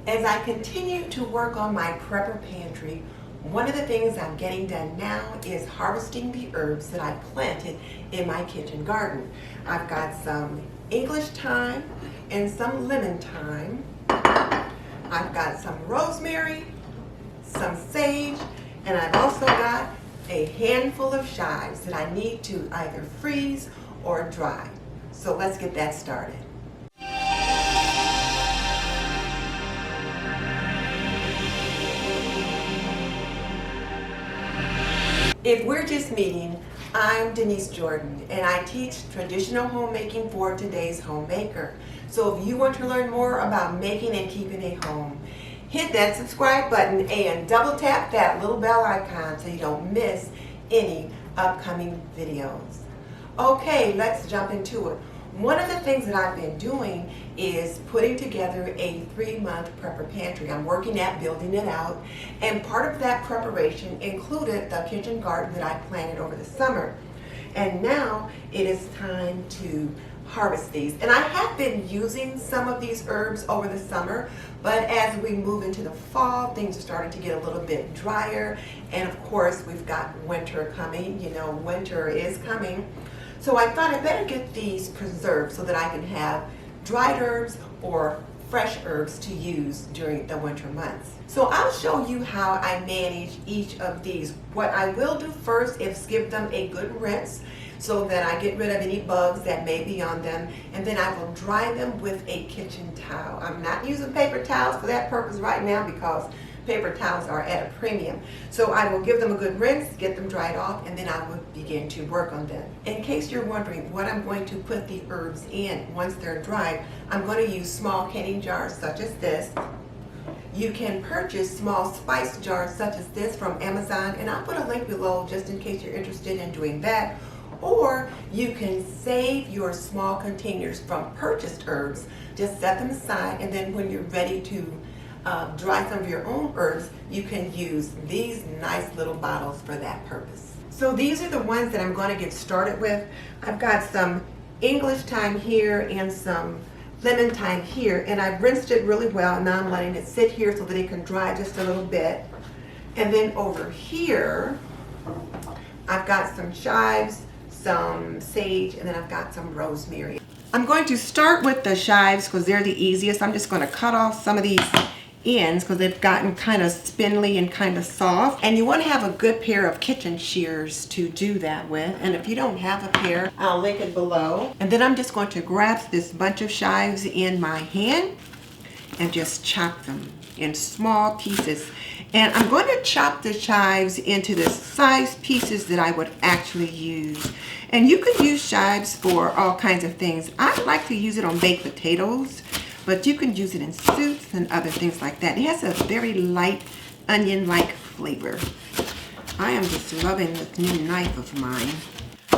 As I continue to work on my Prepper Pantry, one of the things I'm getting done now is harvesting the herbs that I planted in my kitchen garden. I've got some English thyme and some lemon thyme. I've got some rosemary, some sage, and I've also got a handful of chives that I need to either freeze or dry. So let's get that started. If we're just meeting, I'm Denise Jordan, and I teach traditional homemaking for today's homemaker. So if you want to learn more about making and keeping a home, hit that subscribe button and double tap that little bell icon so you don't miss any upcoming videos. Okay, let's jump into it. One of the things that I've been doing is putting together a 3-month Prepper Pantry. I'm working at building it out, and part of that preparation included the kitchen garden that I planted over the summer. And now it is time to harvest these. And I have been using some of these herbs over the summer, but as we move into the fall, things are starting to get a little bit drier, and of course we've got winter coming. You know, winter is coming. So I thought I better get these preserved so that I can have dried herbs or fresh herbs to use during the winter months. So I'll show you how I manage each of these. What I will do first is give them a good rinse so that I get rid of any bugs that may be on them, and then I will dry them with a kitchen towel. I'm not using paper towels for that purpose right now because paper towels are at a premium. So I will give them a good rinse, get them dried off, and then I will begin to work on them. In case you're wondering what I'm going to put the herbs in once they're dried, I'm going to use small canning jars such as this. You can purchase small spice jars such as this from Amazon, and I'll put a link below just in case you're interested in doing that. Or you can save your small containers from purchased herbs, just set them aside, and then when you're ready to dry some of your own herbs, you can use these nice little bottles for that purpose. So these are the ones that I'm going to get started with. I've got some English thyme here and some lemon thyme here, and I've rinsed it really well. Now I'm letting it sit here so that it can dry just a little bit. And then over here I've got some chives, some sage, and then I've got some rosemary. I'm going to start with the chives because they're the easiest. I'm just going to cut off some of these ends because they've gotten kind of spindly and kind of soft, and you want to have a good pair of kitchen shears to do that with, and if you don't have a pair, I'll link it below. And then I'm just going to grasp this bunch of chives in my hand and just chop them in small pieces. And I'm going to chop the chives into the size pieces that I would actually use. And you can use chives for all kinds of things. I like to use it on baked potatoes, but you can use it in soups and other things like that. It has a very light onion-like flavor. I am just loving this new knife of mine.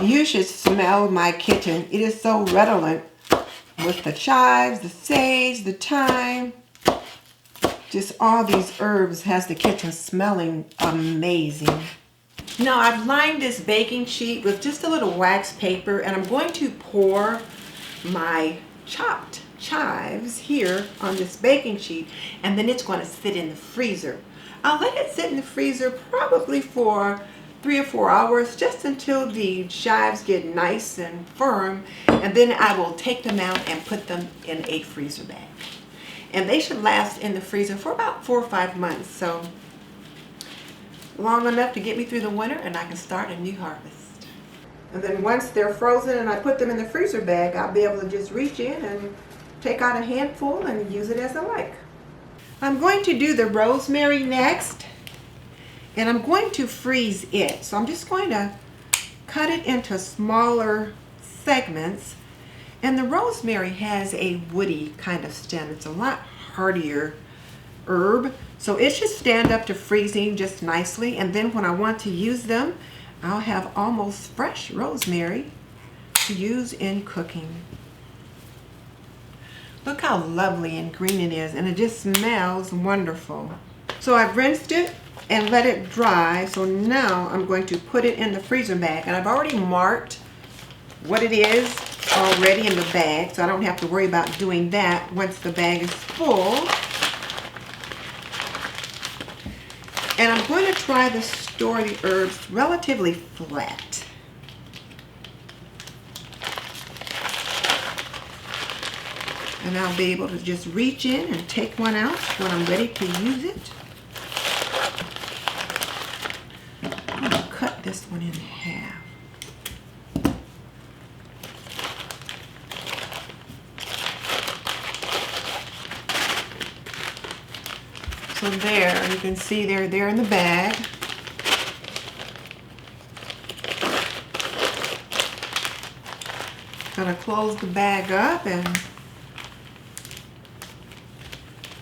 You should smell my kitchen. It is so redolent with the chives, the sage, the thyme. Just all these herbs has the kitchen smelling amazing. Now I've lined this baking sheet with just a little wax paper, and I'm going to pour my chopped chives here on this baking sheet, and then it's going to sit in the freezer. I'll let it sit in the freezer probably for 3 or 4 hours, just until the chives get nice and firm, and then I will take them out and put them in a freezer bag. And they should last in the freezer for about 4 or 5 months, so long enough to get me through the winter, and I can start a new harvest. And then once they're frozen and I put them in the freezer bag, I'll be able to just reach in and take out a handful and use it as I like. I'm going to do the rosemary next, and I'm going to freeze it. So I'm just going to cut it into smaller segments. And the rosemary has a woody kind of stem. It's a lot hardier herb, so it should stand up to freezing just nicely. And then when I want to use them, I'll have almost fresh rosemary to use in cooking. Look how lovely and green it is, and it just smells wonderful. So I've rinsed it and let it dry, so now I'm going to put it in the freezer bag, and I've already marked what it is already in the bag, so I don't have to worry about doing that once the bag is full. I'm going to try to store the herbs relatively flat. And I'll be able to just reach in and take one out when I'm ready to use it. I'm going to cut this one in half. So there, you can see they're there in the bag. Gonna close the bag up and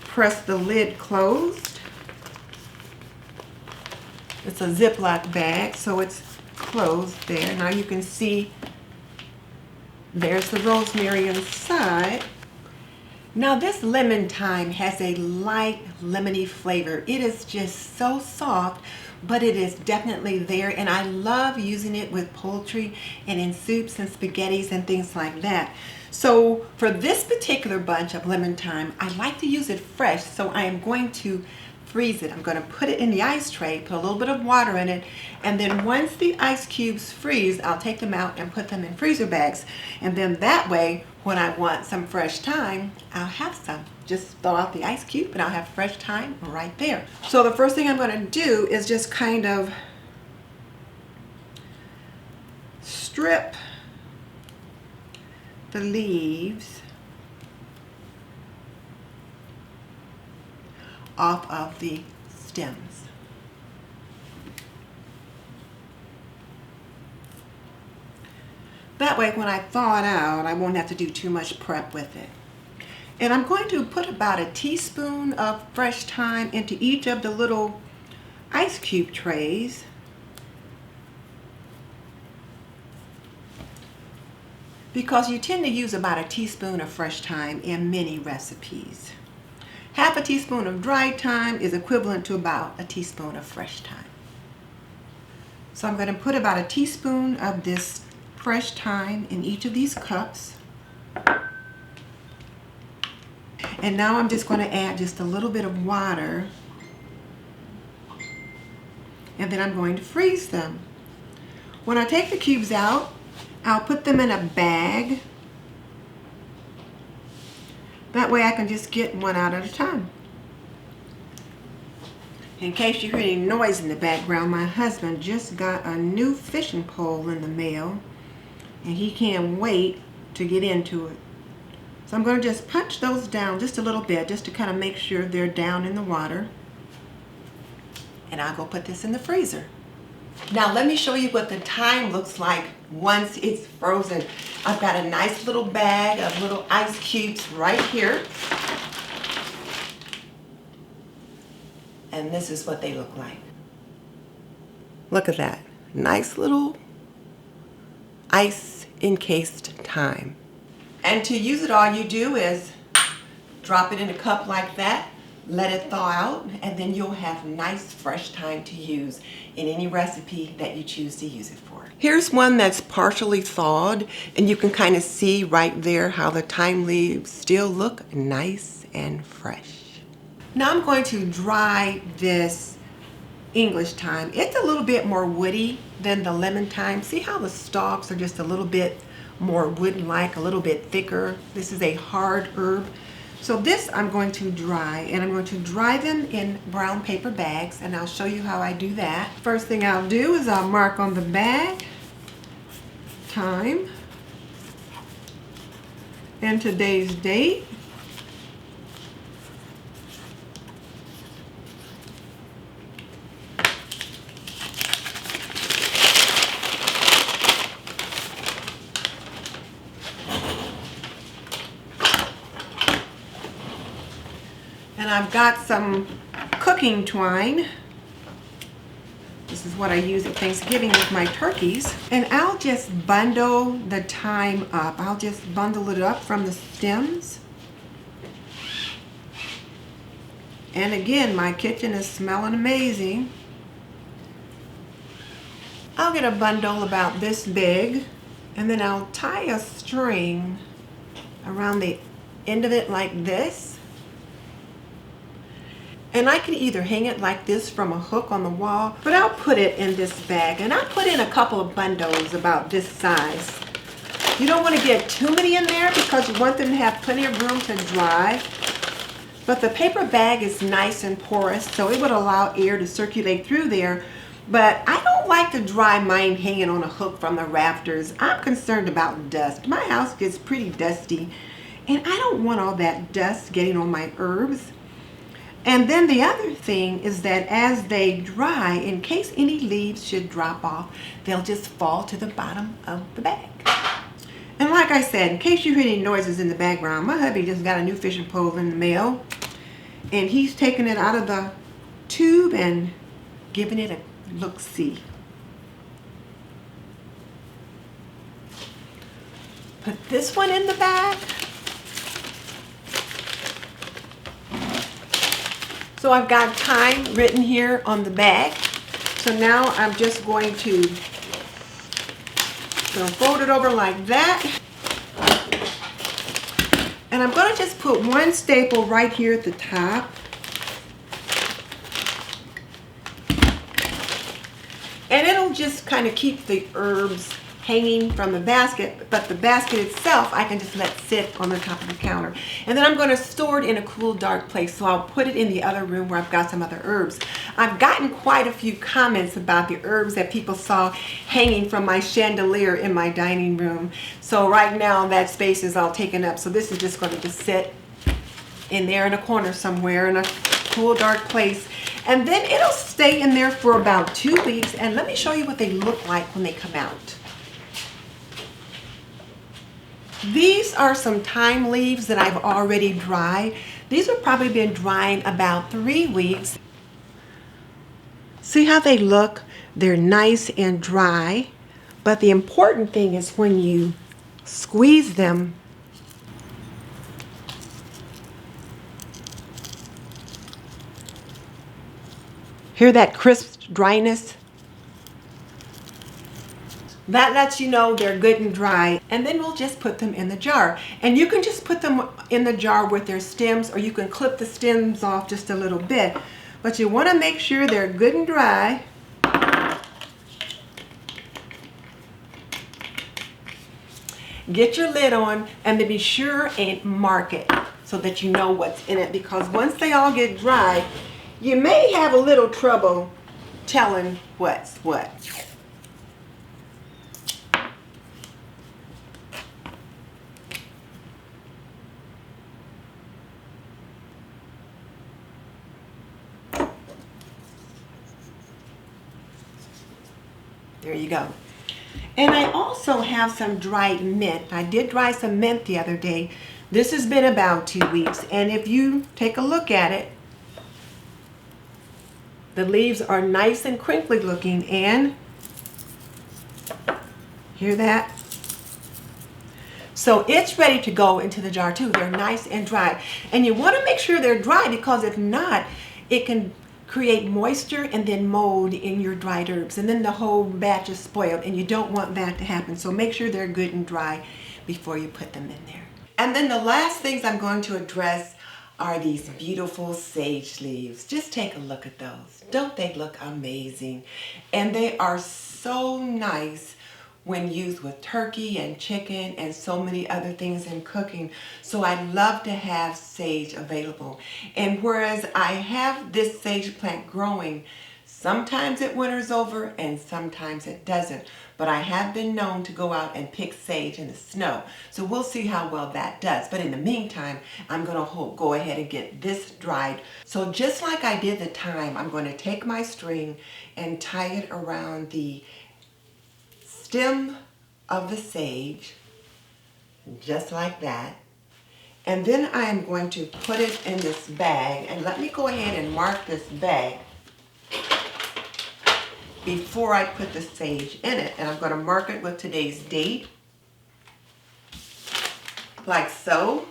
press the lid closed. It's a Ziploc bag, so it's closed there. Now you can see there's the rosemary inside. Now this lemon thyme has a light lemony flavor. It is just so soft, but it is definitely there, and I love using it with poultry and in soups and spaghettis and things like that. So for this particular bunch of lemon thyme, I like to use it fresh, so I am going to freeze it. I'm going to put it in the ice tray, put a little bit of water in it, and then once the ice cubes freeze, I'll take them out and put them in freezer bags. And then that way, when I want some fresh thyme, I'll have some. Just thaw out the ice cube and I'll have fresh thyme right there. So the first thing I'm going to do is just kind of strip the leaves off of the stems. That way when I thaw it out, I won't have to do too much prep with it. And I'm going to put about a teaspoon of fresh thyme into each of the little ice cube trays. Because you tend to use about a teaspoon of fresh thyme in many recipes. Half a teaspoon of dried thyme is equivalent to about a teaspoon of fresh thyme. So I'm going to put about a teaspoon of this fresh thyme in each of these cups. And now I'm just going to add just a little bit of water. And then I'm going to freeze them. When I take the cubes out, I'll put them in a bag. That way I can just get one out at a time. In case you hear any noise in the background, my husband just got a new fishing pole in the mail, and he can't wait to get into it. So I'm going to just punch those down just a little bit, just to kind of make sure they're down in the water. And I'll go put this in the freezer. Now let me show you what the thyme looks like once it's frozen. I've got a nice little bag of little ice cubes right here. And this is what they look like. Look at that. Nice little ice encased thyme. And to use it, all you do is drop it in a cup like that, let it thaw out, and then you'll have nice fresh thyme to use in any recipe that you choose to use it for. Here's one that's partially thawed, and you can kind of see right there how the thyme leaves still look nice and fresh. Now I'm going to dry this English thyme. It's a little bit more woody than the lemon thyme. See how the stalks are just a little bit more wood-like, a little bit thicker. This is a hard herb. So this I'm going to dry, and I'm going to dry them in brown paper bags, and I'll show you how I do that. First thing I'll do is I'll mark on the bag time and today's date. And I've got some cooking twine. This is what I use at Thanksgiving with my turkeys. And I'll just bundle the thyme up. I'll just bundle it up from the stems. And again, my kitchen is smelling amazing. I'll get a bundle about this big, and then I'll tie a string around the end of it like this. And I can either hang it like this from a hook on the wall, but I'll put it in this bag. And I put in a couple of bundles about this size. You don't want to get too many in there because you want them to have plenty of room to dry. But the paper bag is nice and porous, so it would allow air to circulate through there. But I don't like to dry mine hanging on a hook from the rafters. I'm concerned about dust. My house gets pretty dusty, and I don't want all that dust getting on my herbs. And then the other thing is that as they dry, in case any leaves should drop off, they'll just fall to the bottom of the bag. And like I said, in case you hear any noises in the background, my hubby just got a new fishing pole in the mail, and he's taking it out of the tube and giving it a look-see. Put this one in the bag. So I've got time written here on the bag. So now I'm just going to fold it over like that. And I'm going to just put one staple right here at the top. And it'll just kind of keep the herbs hanging from the basket, but the basket itself I can just let sit on the top of the counter. And then I'm going to store it in a cool, dark place, so I'll put it in the other room where I've got some other herbs. I've gotten quite a few comments about the herbs that people saw hanging from my chandelier in my dining room. So right now that space is all taken up, so this is just going to just sit in there in a corner somewhere in a cool, dark place. And then it'll stay in there for about 2 weeks, and let me show you what they look like when they come out. These are some thyme leaves that I've already dried. These have probably been drying about 3 weeks. See how they look? They're nice and dry, but the important thing is when you squeeze them, hear that crisp dryness? That lets you know they're good and dry. And then we'll just put them in the jar. And you can just put them in the jar with their stems, or you can clip the stems off just a little bit. But you want to make sure they're good and dry. Get your lid on, and then be sure and mark it so that you know what's in it, because once they all get dry, you may have a little trouble telling what's what. There you go. And I also have some dried mint. I did dry some mint the other day. This has been about 2 weeks. And if you take a look at it, the leaves are nice and crinkly looking, and hear that? So it's ready to go into the jar too. They're nice and dry. And you want to make sure they're dry, because if not, it can create moisture and then mold in your dried herbs, and then the whole batch is spoiled, and you don't want that to happen. So make sure they're good and dry before you put them in there. And then the last things I'm going to address are these beautiful sage leaves. Just take a look at those. Don't they look amazing? And they are so nice when used with turkey and chicken and so many other things in cooking. So I love to have sage available. And whereas I have this sage plant growing, sometimes it winters over and sometimes it doesn't. But I have been known to go out and pick sage in the snow. So we'll see how well that does. But in the meantime, I'm going to go ahead and get this dried. So just like I did the thyme, I'm going to take my string and tie it around the stem of the sage, just like that. And then I am going to put it in this bag. And let me go ahead and mark this bag before I put the sage in it. And I'm going to mark it with today's date, like so.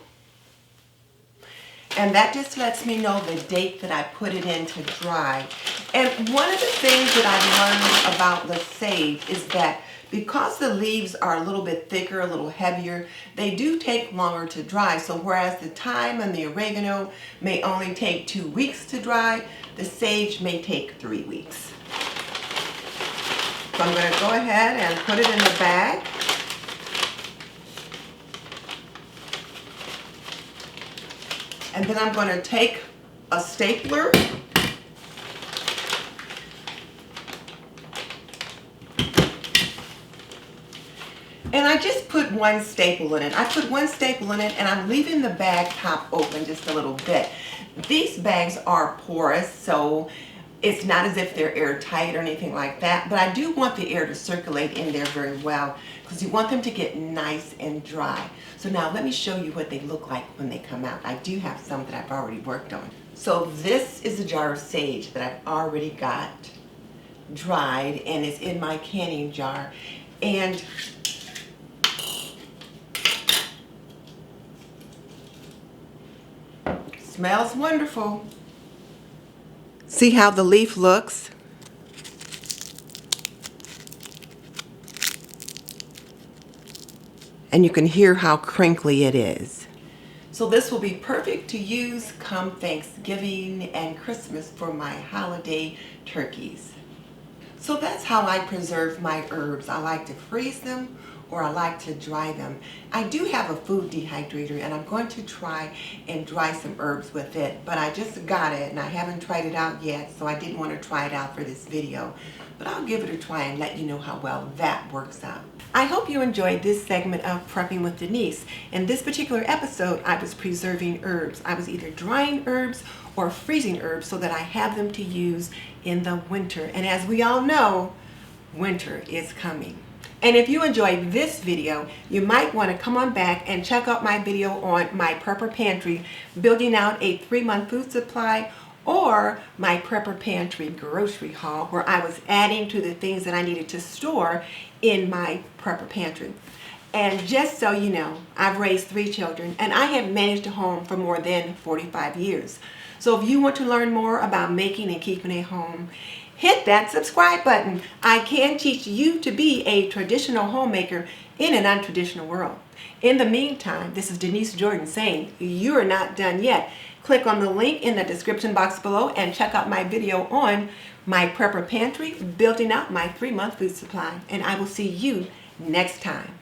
And that just lets me know the date that I put it in to dry. And one of the things that I've learned about the sage is that Because the leaves are a little bit thicker, a little heavier, they do take longer to dry. So whereas the thyme and the oregano may only take 2 weeks to dry, the sage may take 3 weeks. So I'm going to go ahead and put it in the bag. And then I'm going to take a stapler and I just put one staple in it. I put one staple in it and I'm leaving the bag top open just a little bit. These bags are porous, so it's not as if they're airtight or anything like that, but I do want the air to circulate in there very well because you want them to get nice and dry. So now let me show you what they look like when they come out. I do have some that I've already worked on. So this is a jar of sage that I've already got dried and it's in my canning jar. And smells wonderful. See how the leaf looks? And you can hear how crinkly it is. So this will be perfect to use come Thanksgiving and Christmas for my holiday turkeys. So that's how I preserve my herbs. I like to freeze them or I like to dry them. I do have a food dehydrator and I'm going to try and dry some herbs with it, but I just got it and I haven't tried it out yet, so I didn't want to try it out for this video. But I'll give it a try and let you know how well that works out. I hope you enjoyed this segment of Prepping with Denise. In this particular episode, I was preserving herbs. I was either drying herbs or freezing herbs so that I have them to use in the winter. And as we all know, winter is coming. And if you enjoyed this video, you might want to come on back and check out my video on my Prepper Pantry, building out a 3-month food supply, or my Prepper Pantry grocery haul, where I was adding to the things that I needed to store in my Prepper Pantry. And just so you know, I've raised 3 children and I have managed a home for more than 45 years. So if you want to learn more about making and keeping a home, hit that subscribe button. I can teach you to be a traditional homemaker in an untraditional world. In the meantime, this is Denise Jordan saying you are not done yet. Click on the link in the description box below and check out my video on my Prepper Pantry, building out my 3-month food supply. And I will see you next time.